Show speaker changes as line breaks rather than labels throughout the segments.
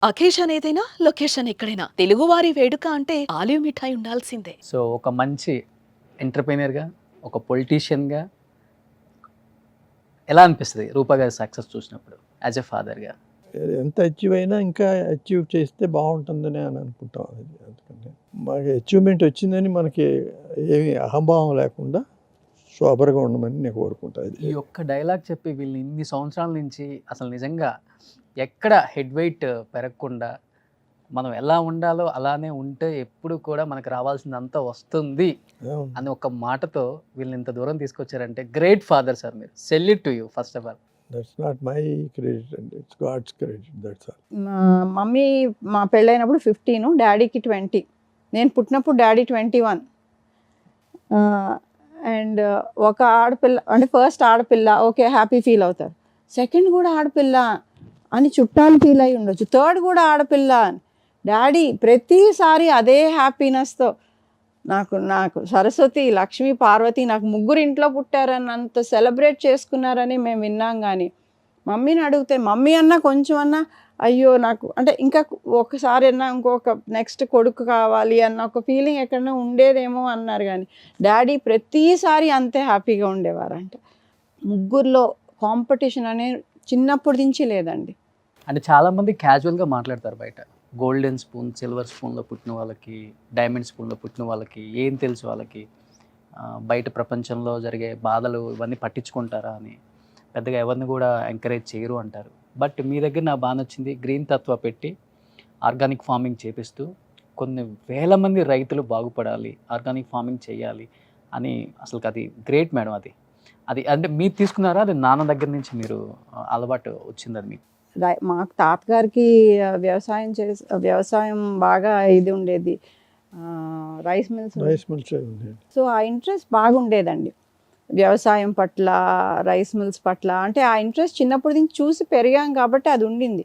Occasion ఏదైనా location ఎక్కడైనా తెలుగువారి వేడుక అంటే ఆలివ్ మిఠాయి ఉండాల్సిందే.
సో ఒక మంచి ఎంటర్‌ప్రెన్యూర్‌గా, ఒక పొలిటీషియన్‌గా ఎలా అనిపిస్తది రూపా గారి సక్సెస్ చూసినప్పుడు యాస్ ఎ ఫాదర్‌గా?
ఎంత అచీవ్ అయినా ఇంకా అచీవ్ చేస్తే బాగుంటుందని అని అనుకుంటాం. అందుకని మనకి అచీవ్మెంట్ వచ్చిందని మనకి ఏమి అహంభావం లేకుండా సోబర్గా ఉండమని నేను కోరుకుంటాను.
ఈ ఒక్క డైలాగ్ చెప్పి వీళ్ళు ఇన్ని సంవత్సరాల నుంచి అసలు నిజంగా ఎక్కడ హెడ్ వెయిట్ పెరగకుండా మనం ఎలా ఉండాలో అలానే ఉంటే ఎప్పుడు కూడా మనకు రావాల్సిందంతా వస్తుంది అని ఒక మాటతో వీళ్ళని ఇంత దూరం తీసుకొచ్చారంటే గ్రేట్ ఫాదర్ సార్ మీరు. Salute to you first of all.
That's not my credit అండి, it's God's credit, that's all.
Mummy మా పెళ్ళైనప్పుడు 15, డాడీకి 20. నేను పుట్టినప్పుడు డాడీ 21. అండ్ ఒక ఆడపిల్ల అంటే ఫస్ట్ ఆడపిల్ల ఓకే హ్యాపీ ఫీల్ అవుతారు. సెకండ్ కూడా ఆడపిల్ల అని చుట్టాలు ఫీల్ అయి ఉండొచ్చు. థర్డ్ కూడా ఆడపిల్ల అని డాడీ ప్రతిసారి అదే హ్యాపీనెస్తో నాకు నాకు సరస్వతి, లక్ష్మి, పార్వతి నాకు ముగ్గురు ఇంట్లో పుట్టారని అంత సెలబ్రేట్ చేసుకున్నారని మేము విన్నాం. కానీ మమ్మీని అడిగితే మమ్మీ అన్నా కొంచెం అన్నా అయ్యో నాకు అంటే ఇంకా ఒకసారి అన్నా ఇంకొక నెక్స్ట్ కొడుకు కావాలి అన్న ఒక ఫీలింగ్ ఎక్కడన్నా ఉండేదేమో అన్నారు. కానీ డాడీ ప్రతిసారి అంతే హ్యాపీగా ఉండేవారంట. ముగ్గురులో కాంపిటీషన్ అనేది చిన్నప్పటి నుంచి లేదండి.
అంటే చాలామంది క్యాజువల్గా మాట్లాడతారు బయట. గోల్డెన్ స్పూన్, సిల్వర్ స్పూన్లో పుట్టిన వాళ్ళకి, డైమండ్ స్పూన్లో పుట్టిన వాళ్ళకి ఏం తెలుసు వాళ్ళకి, బయట ప్రపంచంలో జరిగే బాధలు ఇవన్నీ పట్టించుకుంటారా అని పెద్దగా ఎవరిని కూడా ఎంకరేజ్ చేయరు అంటారు. బట్ మీ దగ్గర నాకు బాగా నచ్చింది, గ్రీన్ తత్వ పెట్టి ఆర్గానిక్ ఫార్మింగ్ చేపిస్తూ కొన్ని వేల మంది రైతులు బాగుపడాలి, ఆర్గానిక్ ఫార్మింగ్ చేయాలి అని. అసలు అది గ్రేట్ మేడం. అది అది అంటే మీరు తీసుకున్నారా, అది నాన్న దగ్గర నుంచి మీరు అలవాటు వచ్చింది అది మీకు?
మాకు తాతగారికి వ్యవసాయం బాగా ఇది ఉండేది, రైస్ మిల్స్. సో ఆ ఇంట్రెస్ట్ బాగుండేదండి వ్యవసాయం పట్ల, రైస్ మిల్స్ పట్ల. అంటే ఆ ఇంట్రెస్ట్ చిన్నప్పటి నుంచి చూసి పెరిగాం కాబట్టి అది ఉండింది.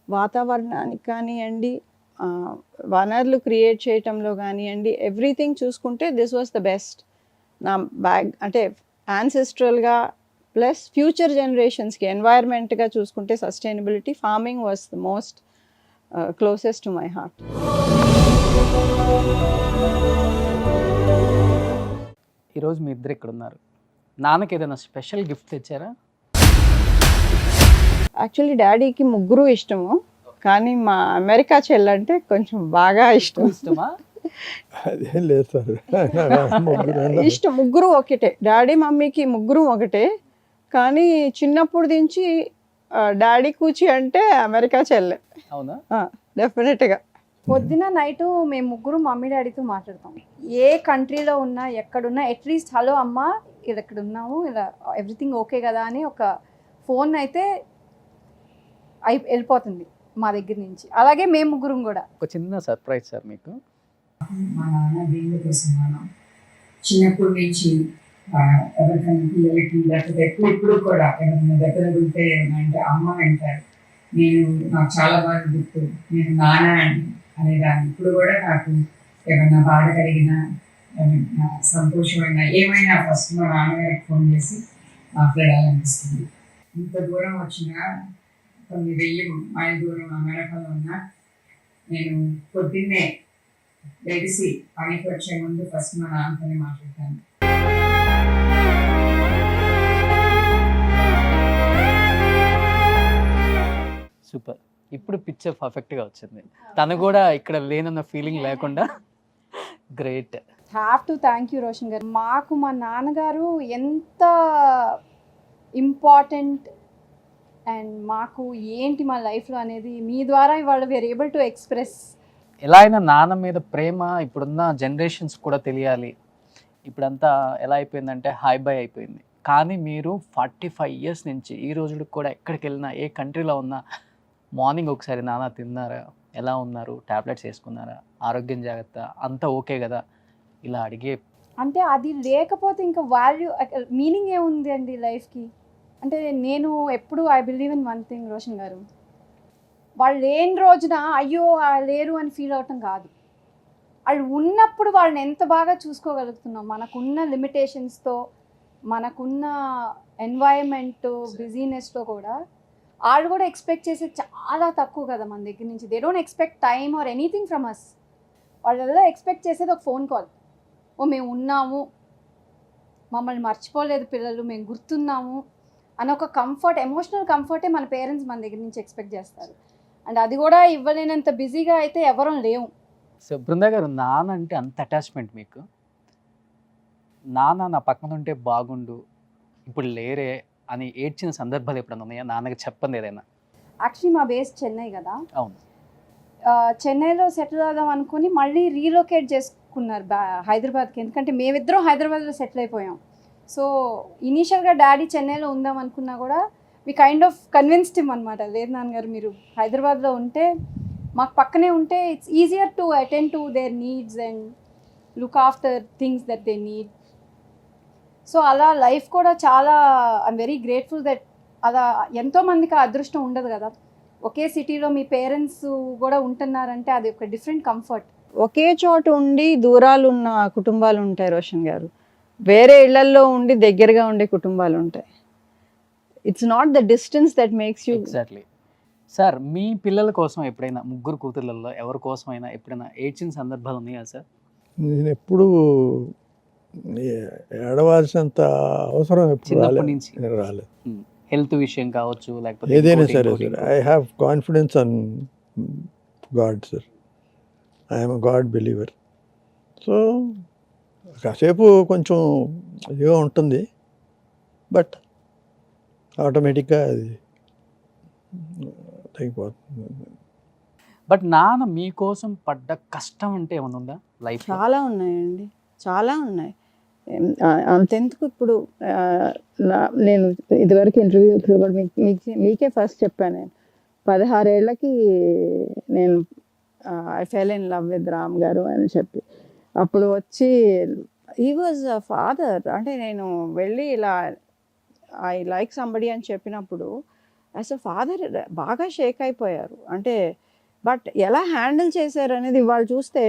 వాతావరణానికి కానివ్వండి, వనరులు క్రియేట్ చేయటంలో కానివ్వండి, ఎవ్రీథింగ్ చూసుకుంటే దిస్ వాజ్ ద బెస్ట్. నా బ్యాగ్ అంటే యాన్సెస్ట్రల్గా ప్లస్ ఫ్యూచర్ జనరేషన్స్కి ఎన్వైర్న్మెంట్గా చూసుకుంటే sustainability, farming was the most closest to my heart.
ఈరోజు మీ ఇద్దరు ఇక్కడ ఉన్నారు. నాన్నకి ఏదైనా స్పెషల్ గిఫ్ట్ తెచ్చారా?
యాక్చువల్లీ డాడీకి ముగ్గురు ఇష్టము, కానీ మా అమెరికా చెల్లంటే కొంచెం బాగా ఇష్టం.
ఇష్టమా?
అదేం లేదు సార్,
ఇష్టం. ముగ్గురు ఒకటే, డాడీ మమ్మీకి ముగ్గురు ఒకటే. కానీ చిన్నప్పుడు నుంచి డాడీ కూచి అంటే అమెరికా చెల్లె.
అవునా?
డెఫినెట్గా.
పొద్దున నైటు మేము ముగ్గురు మమ్మీ డాడీతో మాట్లాడతాం. ఏ కంట్రీలో ఉన్నా ఎక్కడున్నా అట్లీస్ట్ హలో అమ్మ ఇక్కడ ఉన్నాము, ఇలా ఎవ్రీథింగ్ ఓకే కదా అని ఒక ఫోన్ అయితే వెళ్ళిపోతుంది మా దగ్గర నుంచి. అలాగే మేము ముగ్గురం కూడా.
ఒక చిన్న సర్ప్రైజ్ సార్ మీకు.
మా నాన్న దేవుడి కోసం చిన్నప్పటి నుంచి ఎవరికైనా పిల్లలకి లేకపోతే ఇప్పుడు కూడా ఎవరైనా దగ్గర ఉంటే అంటే అమ్మ అంటారు. నాకు చాలా బాగా గుర్తు, నేను నాన్న అనేదాన్ని. ఇప్పుడు కూడా నాకు ఏమైనా బాధ కలిగినా, ఏమైనా సంతోషమైనా, ఏమైనా ఫస్ట్ మా నాన్నగారికి ఫోన్ చేసి మాట్లాడాలనిపిస్తుంది. ఇంత దూరం వచ్చినా, 9,000 మైళ్ళ దూరం అమెరికాలో ఉన్నా, నేను పొద్దున్నే లెగిసి పనికి వచ్చే ముందు ఫస్ట్ మా నాన్నతోనే మాట్లాడతాను.
సూపర్. ఇప్పుడు పిక్చర్ పర్ఫెక్ట్గా వచ్చింది. తను కూడా ఇక్కడ లేనన్న ఫీలింగ్ లేకుండా. Great.
Have to thank you Roshan గారు. మాకు మా నాన్నగారు ఎంత ఇంపార్టెంట్ అండ్ మాకు ఏంటి మా లైఫ్లో అనేది మీ ద్వారా ఇవాళ వీఆర్ ఏబుల్ టు ఎక్స్ప్రెస్.
ఎలా అయినా నాన్న మీద ప్రేమ ఇప్పుడున్న జనరేషన్స్ కూడా తెలియాలి. ఇప్పుడంతా ఎలా అయిపోయిందంటే హై బై అయిపోయింది. కానీ మీరు 45 ఇయర్స్ నుంచి ఈ రోజులకు కూడా ఎక్కడికి వెళ్ళినా, ఏ కంట్రీలో ఉన్నా మార్నింగ్ ఒకసారి నాన్న తిన్నారా, ఎలా ఉన్నారు, ట్యాబ్లెట్స్ వేసుకున్నారా, ఆరోగ్యం జాగ్రత్త, అంతా ఓకే కదా, ఇలా అడిగే.
అంటే అది లేకపోతే ఇంకా వాల్యూ మీనింగ్ ఏముంది అండి లైఫ్కి? అంటే నేను ఎప్పుడు I believe in one thing Roshan గారు, వాళ్ళు లేని రోజున అయ్యో లేరు అని ఫీల్ అవటం కాదు, వాళ్ళు ఉన్నప్పుడు వాళ్ళని ఎంత బాగా చూసుకోగలుగుతున్నాం. మనకున్న లిమిటేషన్స్తో, మనకున్న ఎన్వైరన్మెంట్ బిజీనెస్తో కూడా వాళ్ళు కూడా ఎక్స్పెక్ట్ చేసేది చాలా తక్కువ కదా మన దగ్గర నుంచి. They don't expect time or anything from us. వాళ్ళల్లో ఎక్స్పెక్ట్ చేసేది ఒక ఫోన్ కాల్, ఓ మేము ఉన్నాము, మమ్మల్ని మర్చిపోలేదు పిల్లలు, మేము గుర్తున్నాము అని ఒక కంఫర్ట్, ఎమోషనల్ కంఫర్టే మన పేరెంట్స్ మన దగ్గర నుంచి ఎక్స్పెక్ట్ చేస్తారు. అండ్ అది కూడా ఇవ్వలేనంత బిజీగా అయితే ఎవరం లేవు.
సో బృందా గారు, నాన్న అంటే అంత అటాచ్మెంట్ మీకు. నాన్న నా పక్కన ఉంటే బాగుండు, ఇప్పుడు లేరే అని ఏడ్చిన సందర్భాలు ఎప్పుడన్నా ఉన్నాయా? నాన్నకి చెప్పండి ఏదైనా.
యాక్చువల్లీ మా బేస్ చెన్నై కదా,
అవును.
చెన్నైలో సెటిల్ అవుదాం అనుకుని మళ్ళీ రీలొకేట్ చేసుకున్నారు హైదరాబాద్కి. ఎందుకంటే మేమిద్దరం హైదరాబాద్లో సెటిల్ అయిపోయాం. సో ఇనీషియల్గా డాడీ చెన్నైలో ఉందాం అనుకున్నా కూడా we kind of convinced him అనమాట. లేదు నాన్నగారు, మీరు హైదరాబాద్లో ఉంటే మాకు పక్కనే ఉంటే it's easier to attend to their needs and look after things that they need. So అలా లైఫ్ కూడా చాలా, ఐఎమ్ వెరీ గ్రేట్ఫుల్ దట్ అలా ఎంతోమందికి ఆ అదృష్టం ఉండదు కదా. ఒకే సిటీలో మీ పేరెంట్స్ కూడా ఉంటున్నారంటే అది ఒక డిఫరెంట్ కంఫర్ట్.
ఒకే చోట ఉండి దూరాలు ఉన్న కుటుంబాలు ఉంటాయి రోషన్ గారు, వేరే ఇళ్లల్లో ఉండి దగ్గరగా ఉండే కుటుంబాలు ఉంటాయి. It's not the distance that makes you.
Exactly. Sir, మీ పిల్లల కోసం ఎప్పుడైనా, ముగ్గురు కూతుర్లలో ఎవరి కోసం అయినా ఎప్పుడైనా ఏడ్చిన సందర్భాలు ఉన్నాయా సార్?
నేను ఎప్పుడు ఏడవాల్సినంత అవసరం ఎప్పుడు
చిన్నప్పటి నుంచి
రాలేదు.
హెల్త్ విషయం కావచ్చు, లేకపోతే
ఏదైనా
ఇంకోటి,
సరే
ఇంకోటి,
సార్,
ఇంకోటి.
I have confidence on God sir. I'm God believer. So కాసేపు కొంచెం ఇదిగా ఉంటుంది, బట్ ఆటోమేటిక్గా అది తగ్గిపోతుంది.
బట్ నాన్న మీకోసం పడ్డ కష్టం అంటే ఏమైనా ఉందా లైఫ్?
చాలా ఉన్నాయండి, చాలా ఉన్నాయి. అంతెందుకు ఇప్పుడు నేను ఇదివరకు ఇంటర్వ్యూలో కూడా మీకే ఫస్ట్ చెప్పాను. నేను 16 ఏళ్ళకి నేను I fell in love with Ram గారు అని చెప్పి, అప్పుడు వచ్చి హీ వాజ్ అ ఫాదర్. అంటే నేను వెళ్ళి ఇలా ఐ లైక్ సంబడి అని చెప్పినప్పుడు యాజ్ అ ఫాదర్ బాగా షేక్ అయిపోయారు. అంటే బట్ ఎలా హ్యాండిల్ చేశారు అనేది ఇవాళ చూస్తే,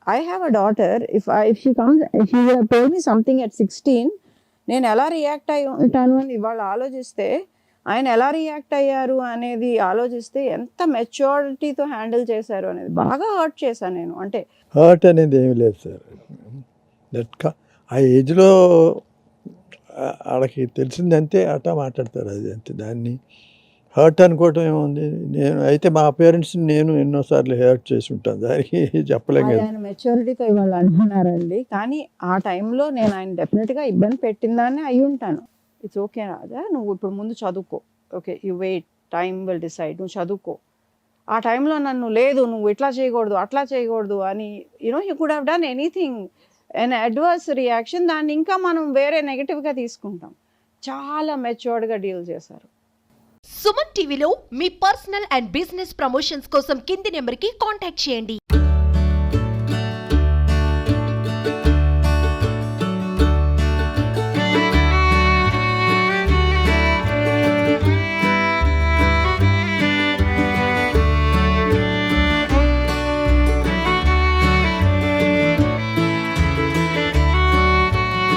I have a daughter. If she comes, she would have told me something at 16. నేను ఎలా రియాక్ట్ అయ్యి ఉంటాను అని ఇవాళ ఆలోచిస్తే, ఆయన ఎలా రియాక్ట్ అయ్యారు అనేది ఆలోచిస్తే ఎంత మెచ్యూరిటీతో హ్యాండిల్ చేశారు అనేది బాగా హర్ట్ చేశాను నేను. అంటే
హర్ట్ అనేది ఏమీ లేదు సార్. ఆ ఏజ్లో వాళ్ళకి తెలిసిందంతే అట్టా మాట్లాడతారు, అది అంతే. దాన్ని హర్ట్ అనుకోవటం ఏముంది? నేను అయితే మా పేరెంట్స్ని నేను ఎన్నోసార్లు హర్ట్ చేసి ఉంటాను, దానికి చెప్పలేం కదా.
ఆయన మెచ్యూరిటీతో ఇవాళ అంటున్నారండి, కానీ ఆ టైంలో నేను ఆయన డెఫినెట్గా ఇబ్బంది పెట్టిందాన్ని అయి ఉంటాను. ఇట్స్ ఓకే రాజా, నువ్వు ఇప్పుడు ముందు చదువుకో, okay you wait, time will decide, నువ్వు చదువుకో. ఆ టైంలో నన్ను లేదు నువ్వు ఇట్లా చేయకూడదు అట్లా చేయకూడదు అని, you could have done anything, and adverse reaction, దాన్ని ఇంకా మనం వేరే నెగిటివ్గా తీసుకుంటాం. చాలా మెచ్యూర్డ్గా డీల్ చేశారు.
సుమన్ టీవీలో మీ పర్సనల్ అండ్ బిజినెస్ ప్రమోషన్స్ కోసం కింది నెంబర్కి కాంటాక్ట్ చేయండి.